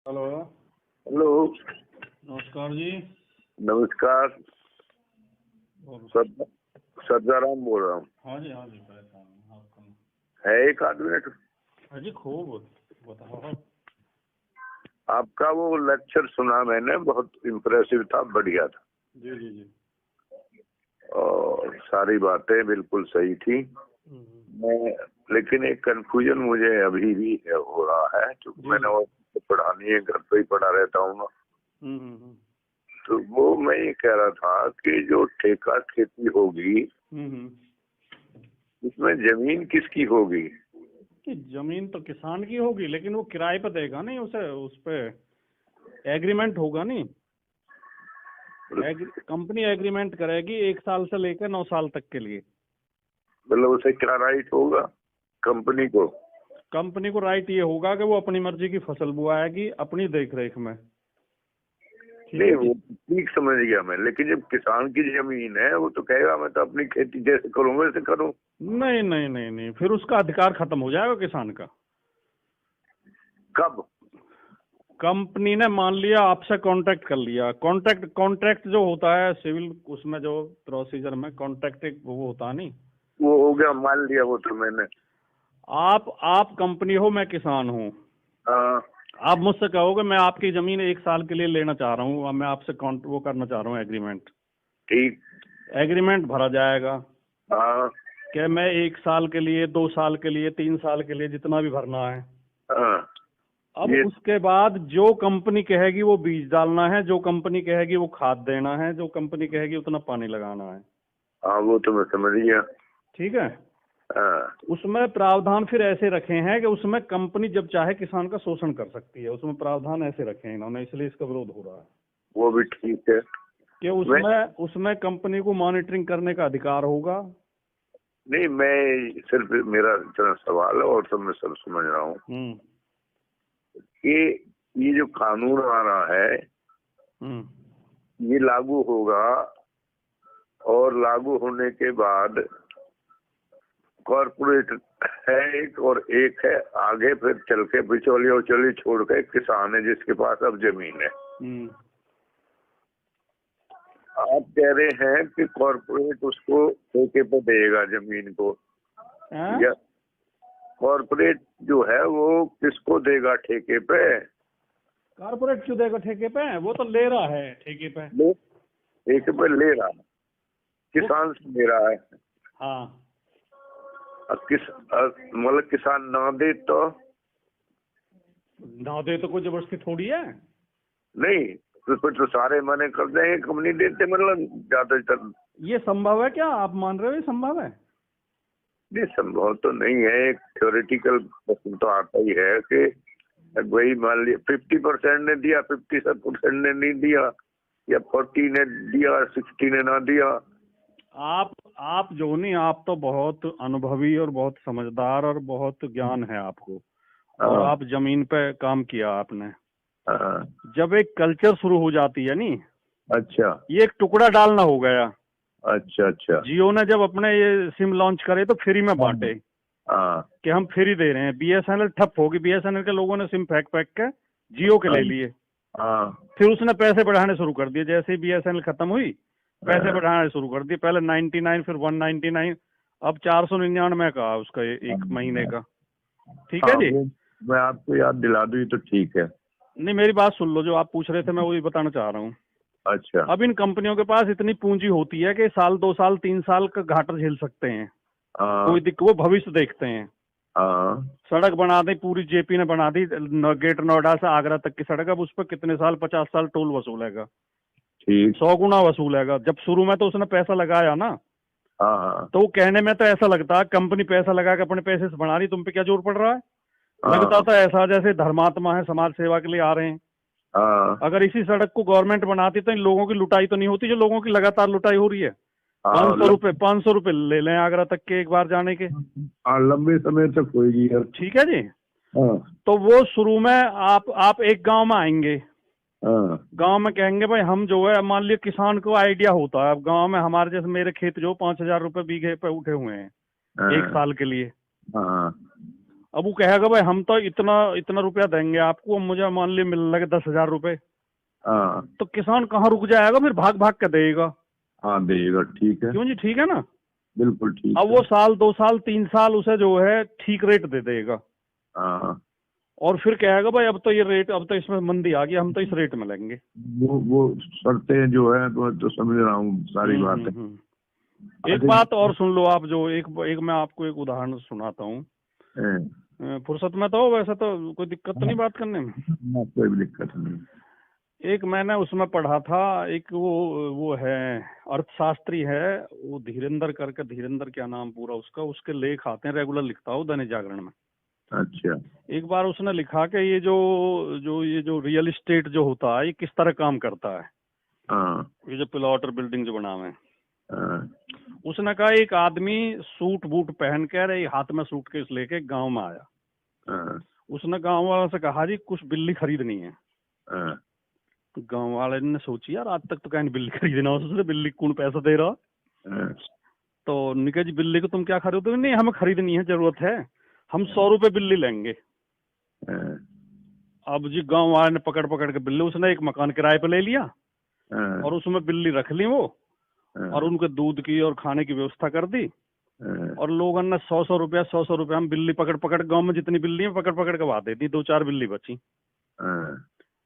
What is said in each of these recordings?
Hello. Hello. नमस्कार जी। नमस्कार। और सदाराम बोल रहा हूँ। हाँ जी पहचान आपका। है एक आध मिनट। हाँ जी खूब बताओ। आपका वो लेक्चर सुना मैंने, बहुत इम्प्रेसिव था, बढ़िया था। जी जी जी। और सारी बातें बिल्कुल सही थी। मैं लेकिन एक कंफ्यूजन मुझे अभी भी हो रहा है, क्योंकि मैंने वो पढ़ानी है, घर पे ही पढ़ा रहता हूँ ना। तो वो मैं ये कह रहा था कि जो ठेका खेती होगी इसमें जमीन किसकी होगी? कि जमीन तो किसान की होगी, लेकिन वो किराए पर देगा नहीं, उसे उस पे एग्रीमेंट होगा नहीं। कंपनी एग्रीमेंट करेगी 1 साल से लेकर 9 साल तक के लिए। मतलब उसे क्या राइट होगा कंपनी को? कंपनी को राइट ये होगा कि वो अपनी मर्जी की फसल बुआएगी अपनी देख रेख में। नहीं, वो ठीक समझ गया मैं, लेकिन जब किसान की जमीन है वो तो कहेगा मैं तो अपनी खेती जैसे करूँ वैसे करूँ। नहीं नहीं नहीं नहीं, फिर उसका अधिकार खत्म हो जाएगा किसान का। कब? कंपनी ने मान लिया आपसे कांटेक्ट कर लिया। कॉन्ट्रैक्ट जो होता है सिविल, उसमें जो प्रोसीजर में कॉन्ट्रैक्ट एक वो होता है नहीं। वो हो गया, मान लिया वो तो मैंने। आप कंपनी हो, मैं किसान हूँ। हाँ। आप मुझसे कहोगे मैं आपकी जमीन 1 साल के लिए लेना चाह रहा हूँ, मैं आपसे वो करना चाह रहा हूँ एग्रीमेंट। ठीक। एग्रीमेंट भरा जाएगा हाँ। कि मैं 1 साल के लिए, 2 साल के लिए, 3 साल के लिए, जितना भी भरना है। हाँ। अब उसके बाद जो कंपनी कहेगी वो बीज डालना है, जो कंपनी कहेगी वो खाद देना है, जो कंपनी कहेगी उतना पानी लगाना है। हाँ, वो तो मैं समझ गया। ठीक है। हाँ। उसमें प्रावधान फिर ऐसे रखे हैं कि उसमें कंपनी जब चाहे किसान का शोषण कर सकती है। उसमें प्रावधान ऐसे रखे हैं इन्होंने, इसलिए इसका विरोध हो रहा है। वो भी ठीक है कि उसमें कंपनी को मॉनिटरिंग करने का अधिकार होगा। नहीं, मैं सिर्फ मेरा इतना सवाल है और सब मैं सब समझ रहा हूँ कि ये जो कानून आ रहा है ये लागू होगा, और लागू होने के बाद कॉर्पोरेट है एक, और एक है आगे फिर चल के बिचौलिया उचौली छोड़ के किसान है जिसके पास अब जमीन है। आप कह रहे हैं कि कॉर्पोरेट उसको ठेके पे देगा जमीन को, या कॉर्पोरेट जो है वो किसको देगा ठेके पे? कॉर्पोरेट क्यों देगा ठेके पे? वो तो ले रहा है ठेके पे। ठेके पे ले रहा है, किसान से ले रहा है। हाँ। मतलब किसान ना दे तो कोई जबरदस्ती थोड़ी है। नहीं, तो सारे मने कर देंगे, कंपनी देते, मतलब ज्यादातर। ये संभव है क्या? आप मान रहे हो ये संभव है? नहीं, संभव तो नहीं है। एक थ्योरेटिकल क्वेश्चन तो आता ही है कि वही मान लिया 50% ने दिया, 50% ने नहीं दिया, या 40 ने दिया, 60 ने ना दिया। आप जो नहीं, आप तो बहुत अनुभवी और बहुत समझदार और बहुत ज्ञान है आपको, और आप जमीन पे काम किया आपने। जब एक कल्चर शुरू हो जाती है नी। अच्छा। ये एक टुकड़ा डालना हो गया। अच्छा। जियो ने जब अपने ये सिम लॉन्च करे तो फ्री में बांटे कि हम फ्री दे रहे हैं। बीएसएनएल ठप होगी, बीएसएनएल के लोगों ने सिम फेंक के जियो के ले लिए। फिर उसने पैसे बढ़ाने शुरू कर दिए। जैसे ही बीएसएनएल खत्म हुई, पैसे बढ़ाने शुरू कर दिए। पहले 99, फिर 199, अब 499 का उसका एक महीने का। ठीक है जी। मैं आपको याद दिला दूं तो ठीक है। नहीं, मेरी बात सुन लो, जो आप पूछ रहे थे मैं वही बताना चाह रहा हूँ। अच्छा। अब इन कंपनियों के पास इतनी पूंजी होती है कि साल, 2 साल, 3 साल का घाटा झेल सकते हैं। वो भविष्य देखते हैं। सड़क बना दी, पूरी जेपी ने बना दी, गेट नोएडा से आगरा तक की सड़क। अब उस पर कितने साल, 50 साल टोल वसूलेगा? 100 गुना वसूलेगा। जब शुरू में तो उसने पैसा लगाया ना, तो वो कहने में तो ऐसा लगता है कंपनी पैसा लगा के अपने पैसे से बना रही, तुम पे क्या जोर पड़ रहा है। लगता था ऐसा जैसे धर्मात्मा है, समाज सेवा के लिए आ रहे हैं। अगर इसी सड़क को गवर्नमेंट बनाती तो इन लोगों की लुटाई तो नहीं होती जो लोगों की लगातार लुटाई हो रही है। 500 रुपए ले लें आगरा तक के एक बार जाने के। लंबे समय तक होगी। ठीक है जी। तो वो शुरू में आप एक गांव में आएंगे, गांव में कहेंगे भाई हम जो है, मान लिया किसान को आइडिया होता है। अब गांव में हमारे जैसे मेरे खेत जो 5000 रुपए बीघे पे उठे हुए हैं 1 साल के लिए। अब वो कहेगा भाई हम तो इतना इतना रुपया देंगे आपको, मुझे मान ली मिल लगे 10,000 रुपए, तो किसान कहाँ रुक जाएगा, फिर भाग भाग के देगा। हाँ देगा, ठीक है। क्यों जी, ठीक है ना। बिल्कुल ठीक अब वो साल 2 साल 3 साल उसे जो है ठीक रेट दे देगा, हाँ। और फिर कहेगा भाई अब तो ये रेट, अब तो इसमें मंदी आ गई, हम तो इस रेट में लेंगे। वो शर्तें जो है तो समझ रहा हूँ सारी बातें। एक बात और सुन लो आप, जो एक मैं आपको एक उदाहरण सुनाता हूँ। फुर्सत में तो वैसे तो कोई दिक्कत तो नहीं बात करने में? कोई भी दिक्कत नहीं। एक मैंने उसमें पढ़ा था, एक वो है अर्थशास्त्री है, वो धीरेन्द्र करके, धीरेन्द्र क्या नाम पूरा उसका, उसके लेख आते हैं, रेगुलर लिखता हूँ दैनिक जागरण में। अच्छा। एक बार उसने लिखा कि ये जो रियल एस्टेट जो होता है ये किस तरह काम करता है। ये जो प्लॉट और बिल्डिंग जो बनावे, उसने कहा एक आदमी सूट बूट पहन कर एक हाथ में सूटकेस लेके गांव में आया। उसने गांव वालों से कहा जी कुछ बिल्ली खरीदनी है। गांव वाले ने सोची यार आज तक तो कहीं बिल्ली खरीदना, उसने बिल्ली कौन पैसा दे रहा। तो निकल जी बिल्ली को तुम क्या खरीदोगे? नहीं हमें खरीदनी है, जरूरत है, हम 100 रुपए बिल्ली लेंगे। अब जी गांव वाले ने पकड़ पकड़ के बिल्ली, उसने एक मकान किराए पे ले लिया और उसमें बिल्ली रख ली वो, और उनके दूध की और खाने की व्यवस्था कर दी, और लोगों ने 100 रुपया 100 रुपया हम बिल्ली पकड़ पकड़, गांव में जितनी बिल्ली है पकड़ पकड़ के बात दे दी, 2-4 बिल्ली बची।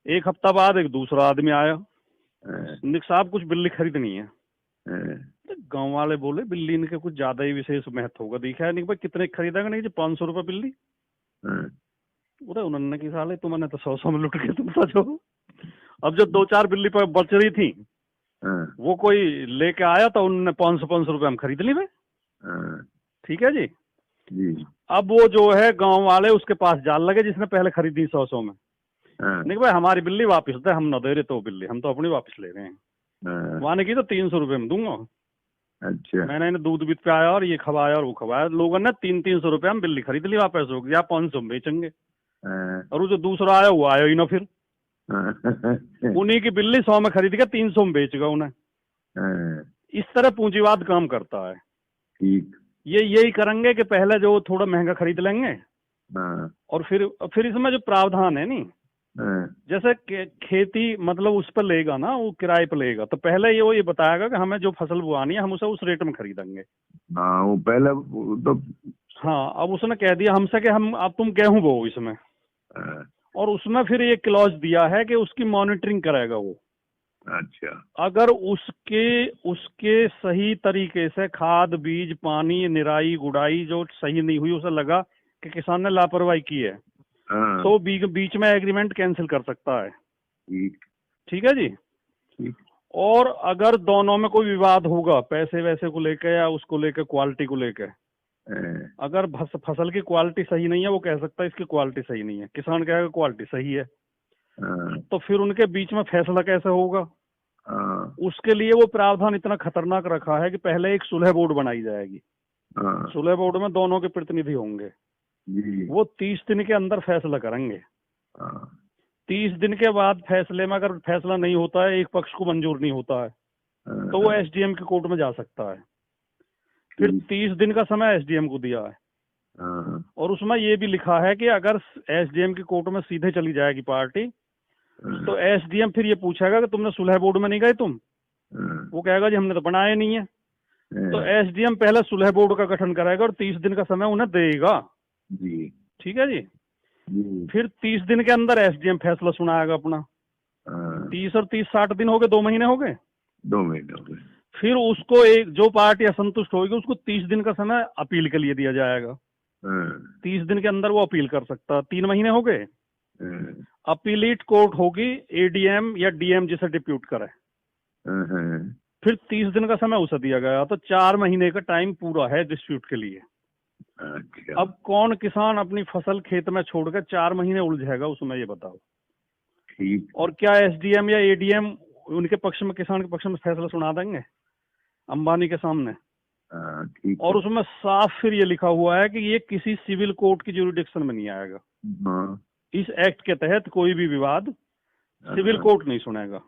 एक हफ्ता बाद एक दूसरा आदमी आया, निक साहब कुछ बिल्ली खरीदनी है। तो गांव वाले बोले बिल्ली इनके कुछ ज्यादा ही विशेष महत्व होगा, देखा है नहीं भाई कितने खरीदेगा? नहीं जी 500 रुपये बिल्ली। बोले उन्होंने की साले तुमने तो 100 में लुट के तुम सचो। अब जो 2-4 बिल्ली पर बच रही थी वो कोई लेके आया तो उन्होंने 500 रुपये हम खरीद ली भाई। ठीक है जी। अब वो जो है गांव वाले उसके पास जाल लगे जिसने पहले खरीदी 100 में, नहीं भाई हमारी बिल्ली वापस दे, हम न दे रहे तो बिल्ली, हम तो अपनी वापस ले रहे हैं। वहां ने की तो 300 रुपये में दूंगा। अच्छा। मैंने इन्हें दूध भी पिलाया और ये खवाया और वो खवाया, लोगों ने 300 रुपये हम बिल्ली खरीद ली, वापस हो गया 500 में बेचेंगे। और वो जो दूसरा आया वो आया ही ना, फिर उन्हीं की बिल्ली 100 में खरीद के 300 में बेच गया उन्हें। इस तरह पूंजीवाद काम करता है। ठीक। ये यही करेंगे कि पहले जो थोड़ा महंगा खरीद लेंगे और फिर इसमें जो प्रावधान है नी, जैसे खेती मतलब उस पर लेगा ना, वो किराए पर लेगा, तो पहले ये बताएगा कि हमें जो फसल बुआनी है हम उसे उस रेट में खरीदेंगे। वो पहले तो हाँ, अब उसने कह दिया हमसे कि हम अब तुम गेहूं बो इसमें, और उसमें फिर ये क्लॉज दिया है कि उसकी मॉनिटरिंग करेगा वो। अच्छा। अगर उसके सही तरीके से खाद बीज पानी निराई गुड़ाई जो सही नहीं हुई, उसे लगा कि किसान ने लापरवाही की है, तो बीच में एग्रीमेंट कैंसिल कर सकता है। ठीक है जी। और अगर दोनों में कोई विवाद होगा पैसे वैसे को लेकर या उसको लेकर क्वालिटी को लेकर, अगर फसल की क्वालिटी सही नहीं है वो कह सकता है इसकी क्वालिटी सही नहीं है, किसान कहेगा क्वालिटी सही है, तो फिर उनके बीच में फैसला कैसे होगा? उसके लिए वो प्रावधान इतना खतरनाक रखा है कि पहले एक सुलह बोर्ड बनाई जाएगी। सुलह बोर्ड में दोनों के प्रतिनिधि होंगे, वो 30 दिन के अंदर फैसला करेंगे। 30 दिन के बाद फैसले में अगर फैसला नहीं होता है, एक पक्ष को मंजूर नहीं होता है, तो वो एसडीएम के कोर्ट में जा सकता है। फिर 30 दिन का समय एसडीएम को दिया है, और उसमें ये भी लिखा है कि अगर एसडीएम के कोर्ट में सीधे चली जाएगी पार्टी, तो एसडीएम फिर ये पूछेगा कि तुमने सुलह बोर्ड में नहीं गए तुम? वो कहेगा जी हमने तो बनाया नहीं है। तो एसडीएम पहले सुलह बोर्ड का गठन करेगा और 30 दिन का समय उन्हें देगा। ठीक है जी। फिर 30 दिन के अंदर एसडीएम फैसला सुनाएगा अपना। 30 और 30 60 दिन हो गए, 2 महीने हो गए। 2 महीने हो गए। फिर उसको एक जो पार्टी असंतुष्ट होगी उसको 30 दिन का समय अपील के लिए दिया जाएगा। 30 दिन के अंदर वो अपील कर सकता। 3 महीने हो गए। अपीलीट कोर्ट होगी, एडीएम या डीएम जिसे डिप्यूट करे। फिर 30 दिन का समय उसे दिया गया, तो 4 महीने का टाइम पूरा है डिस्प्यूट के लिए। अब कौन किसान अपनी फसल खेत में छोड़कर 4 महीने उलझेगा उसमें, ये बताओ। ठीक। और क्या एसडीएम या एडीएम उनके पक्ष में, किसान के पक्ष में फैसला सुना देंगे अंबानी के सामने? और उसमें साफ फिर ये लिखा हुआ है कि ये किसी सिविल कोर्ट की ज्यूरिडिक्शन में नहीं आएगा। इस एक्ट के तहत कोई भी विवाद सिविल कोर्ट नहीं सुनेगा।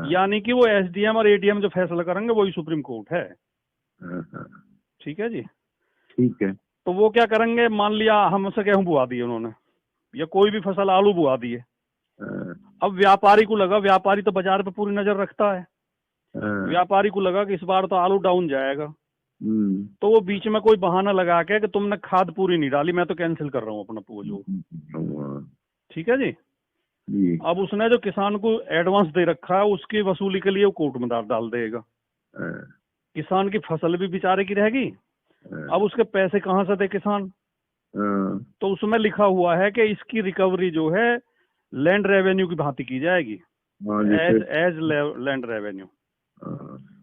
यानी कि वो एसडीएम और एडीएम जो फैसला करेंगे वही सुप्रीम कोर्ट है। ठीक है जी। ठीक है। तो वो क्या करेंगे, मान लिया हमसे गेहूं बुआ दिए उन्होंने या कोई भी फसल, आलू बुआ दिए। अब व्यापारी को लगा, व्यापारी तो बाजार पे पूरी नजर रखता है, व्यापारी को लगा कि इस बार तो आलू डाउन जाएगा, तो वो बीच में कोई बहाना लगा के कि तुमने खाद पूरी नहीं डाली, मैं तो कैंसिल कर रहा हूँ अपना जो। ठीक है जी। अब उसने जो किसान को एडवांस दे रखा है उसकी वसूली के लिए वो कोर्ट में डाल देगा। किसान की फसल भी बेचारे की रहेगी, अब उसके पैसे कहाँ से दे किसान? तो उसमें लिखा हुआ है कि इसकी रिकवरी जो है लैंड रेवेन्यू की भांति की जाएगी, एज लैंड रेवेन्यू।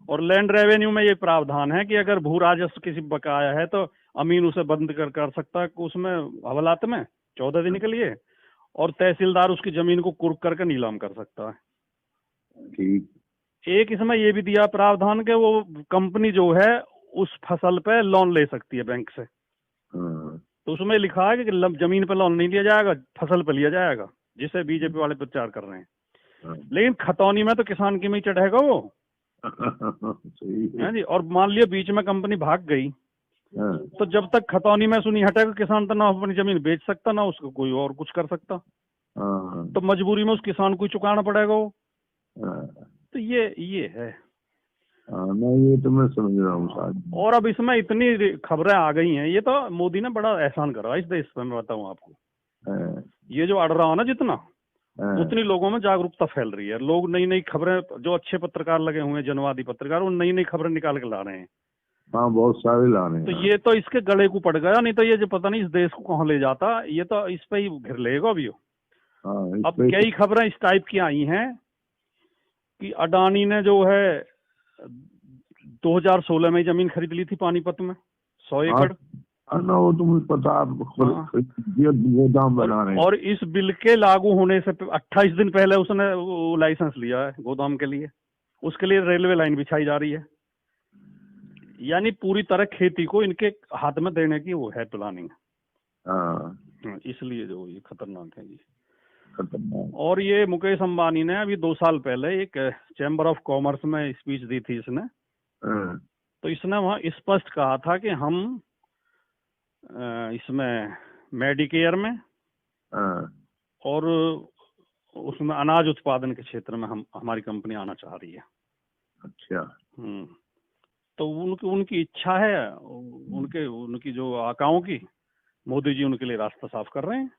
और लैंड रेवेन्यू में ये प्रावधान है कि अगर भू राजस्व किसी बकाया है तो अमीन उसे बंद कर सकता है उसमें हवालात में 14 दिन के लिए, और तहसीलदार उसकी जमीन को कुर्क करके नीलाम कर सकता है। ठीक। एक इसमें ये भी दिया प्रावधान के वो कंपनी जो है उस फसल पे लोन ले सकती है बैंक से। तो उसमें लिखा है कि जमीन पे लोन नहीं लिया जाएगा, फसल पे लिया जाएगा, जिसे बीजेपी वाले प्रचार कर रहे हैं। लेकिन खतौनी में तो किसान की में ही चढ़ेगा वो। है जी। और मान लिया बीच में कंपनी भाग गई, तो जब तक खतौनी में सुनी हटेगा किसान तो ना अपनी जमीन बेच सकता ना उसको कोई और कुछ कर सकता। तो मजबूरी में उस किसान को चुकाना पड़ेगा वो। तो ये है। मैं ये तो मैं समझ रहा हूँ। और अब इसमें इतनी खबरें आ गई हैं, ये तो मोदी ने बड़ा एहसान करा इस देश पे, मैं बताऊं आपको। ये जो अड़ रहा हो ना जितना, उतनी लोगों में जागरूकता फैल रही है। लोग नई नई खबरें, जो अच्छे पत्रकार लगे हुए हैं, जनवादी पत्रकार, वो नई नई खबरें निकाल के ला रहे हैं। हाँ, बहुत सारे ला रहे हैं। तो ये तो इसके गले को पड़ गया, नहीं तो ये जो पता नहीं इस देश को कहाँ ले जाता, ये तो इस पे ही घिर लेगा अभी। अब कई खबरें इस टाइप की आई हैं कि अडानी ने जो है 2016 में जमीन खरीद ली थी पानीपत में 100 एकड़। ना वो तुम्हें पता, गोदाम बना रहे हैं। और इस बिल के लागू होने से 28 दिन पहले उसने वो लाइसेंस लिया है गोदाम के लिए। उसके लिए रेलवे लाइन बिछाई जा रही है, यानी पूरी तरह खेती को इनके हाथ में देने की वो है प्लानिंग। इसलिए जो ये खतरनाक है जी। और ये मुकेश अंबानी ने अभी 2 साल पहले एक चैम्बर ऑफ कॉमर्स में स्पीच दी थी इसने। तो इसने वहाँ स्पष्ट कहा था कि हम इसमें मेडिकेयर में और उसमें अनाज उत्पादन के क्षेत्र में हमारी कंपनी आना चाह रही है। अच्छा। तो उनकी इच्छा है, उनकी जो आकाओं की, मोदी जी उनके लिए रास्ता साफ कर रहे हैं।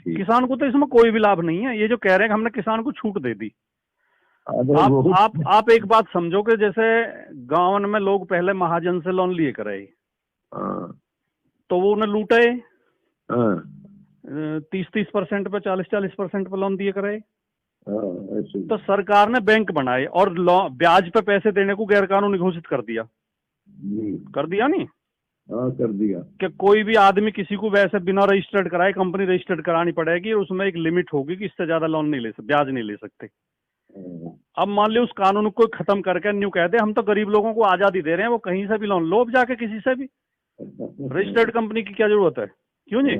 किसान को तो इसमें कोई भी लाभ नहीं है। ये जो कह रहे हैं कि हमने किसान को छूट दे दी, आप एक बात समझो कि जैसे गांव में लोग पहले महाजन से लोन लिए करे, तो वो उन्हें लूटे 30% पे 40% पे लोन दिए करे। तो सरकार ने बैंक बनाए और ब्याज पे पैसे देने को गैर कानूनी घोषित कर दिया नहीं? कर दिया कि कोई भी आदमी किसी को वैसे बिना रजिस्टर्ड कराए कंपनी रजिस्टर्ड करानी पड़ेगी, उसमें एक लिमिट होगी कि इससे ज्यादा लोन नहीं ले सकते, ब्याज नहीं ले सकते। अब मान लो उस कानून को खत्म करके न्यू कहते हम तो गरीब लोगों को आजादी दे रहे हैं, वो कहीं से भी लोन लो, जाके किसी से भी। रजिस्टर्ड कंपनी की क्या जरूरत है, क्यों जी?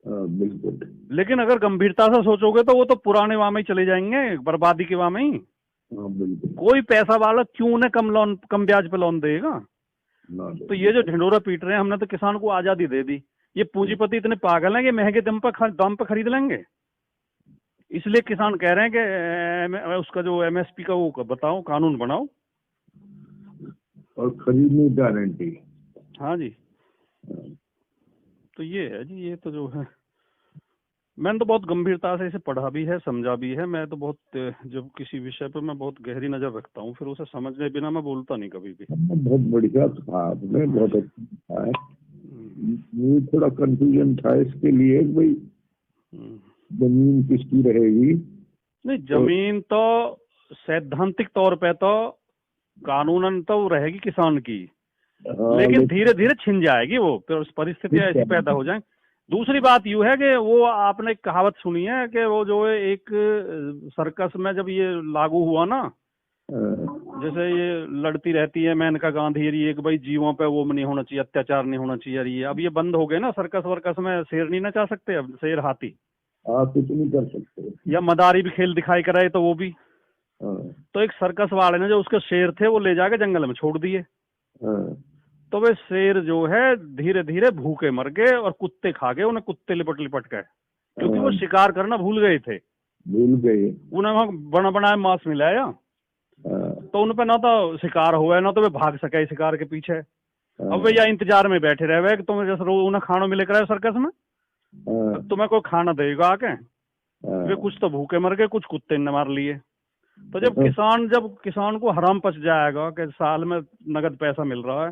बिल्कुल। लेकिन अगर गंभीरता से सोचोगे तो वो तो पुराने वहां में ही चले जाएंगे, बर्बादी के वहां में ही। कोई पैसा वाला क्यों उन्हें कम ब्याज पे लोन देगा? तो ये जो ढिंडोरा पीट रहे हैं, हमने तो किसान को आजादी दे दी। ये पूंजीपति इतने पागल हैं कि महंगे दाम पे खरीद लेंगे। इसलिए किसान कह रहे हैं कि उसका जो MSP का वो बताओ, कानून बनाओ और खरीदने की गारंटी। हाँ जी। तो ये है जी, ये तो जो है, मैंने तो बहुत गंभीरता से इसे पढ़ा भी है, समझा भी है। मैं तो बहुत, जब किसी विषय पर मैं बहुत गहरी नजर रखता हूँ, फिर उसे समझने बिना मैं बोलता नहीं कभी भी। बहुत बढ़िया था आपने, बहुत अच्छा है। मुझे थोड़ा कंफ्यूजन था इसके लिए, भाई जमीन किसकी रहेगी? नहीं, जमीन तो सैद्धांतिक तौर पे तो कानूनन तो रहेगी किसान की, लेकिन धीरे धीरे छिन जाएगी वो, फिर परिस्थितियां ऐसी पैदा हो जाएं। दूसरी बात यूं है कि वो आपने एक कहावत सुनी है कि वो जो है एक सर्कस में जब ये लागू हुआ ना, जैसे ये लड़ती रहती है मेनका गांधी, एक भाई जीवों पे वो नहीं होना चाहिए, अत्याचार नहीं होना चाहिए। ये अब ये बंद हो गए ना, सर्कस वर्कस में शेर नहीं नचा सकते अब, शेर हाथी कुछ नहीं कर सकते, या मदारी भी खेल दिखाई कराए तो वो भी। तो एक सर्कस वाले ने जो उसके शेर थे वो ले जाके जंगल में छोड़ दिए। तो वे शेर जो है धीरे धीरे भूखे मर गए और कुत्ते खा गए, उन्हें कुत्ते लिपट लिपट गए, क्योंकि वो शिकार करना भूल गए थे, भूल गए, उन्हें वहां बना बनाया मांस मिलाया, तो उन पे ना तो शिकार हुआ ना तो वे भाग सके शिकार के पीछे। अब वे या इंतजार में बैठे रहे कि तुम्हें जैसे रोज उन्हें खाना मिले कराए सर्कस में, तुम्हें कोई खाना देगा आके, वे कुछ तो भूखे मर गए, कुछ कुत्ते ने मार लिए। तो जब किसान को हराम पच जाएगा कि साल में नगद पैसा मिल रहा है,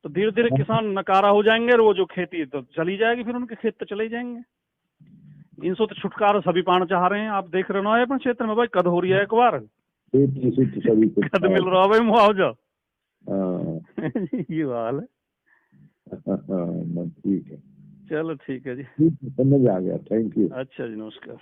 तो धीरे धीरे किसान नकारा हो जाएंगे और वो जो खेती तो चली जाएगी, फिर उनके खेत तो चले ही जाएंगे। इनसे तो छुटकारा सभी पाना चाह रहे हैं, आप देख रहे हो ना अपने क्षेत्र में भाई कद हो रही है, एक बार कद मिल रहा है भाई मुआवजा। ये हाल है। ठीक है, चलो ठीक है जी, समझ आ गया, थैंक यू। अच्छा जी, नमस्कार।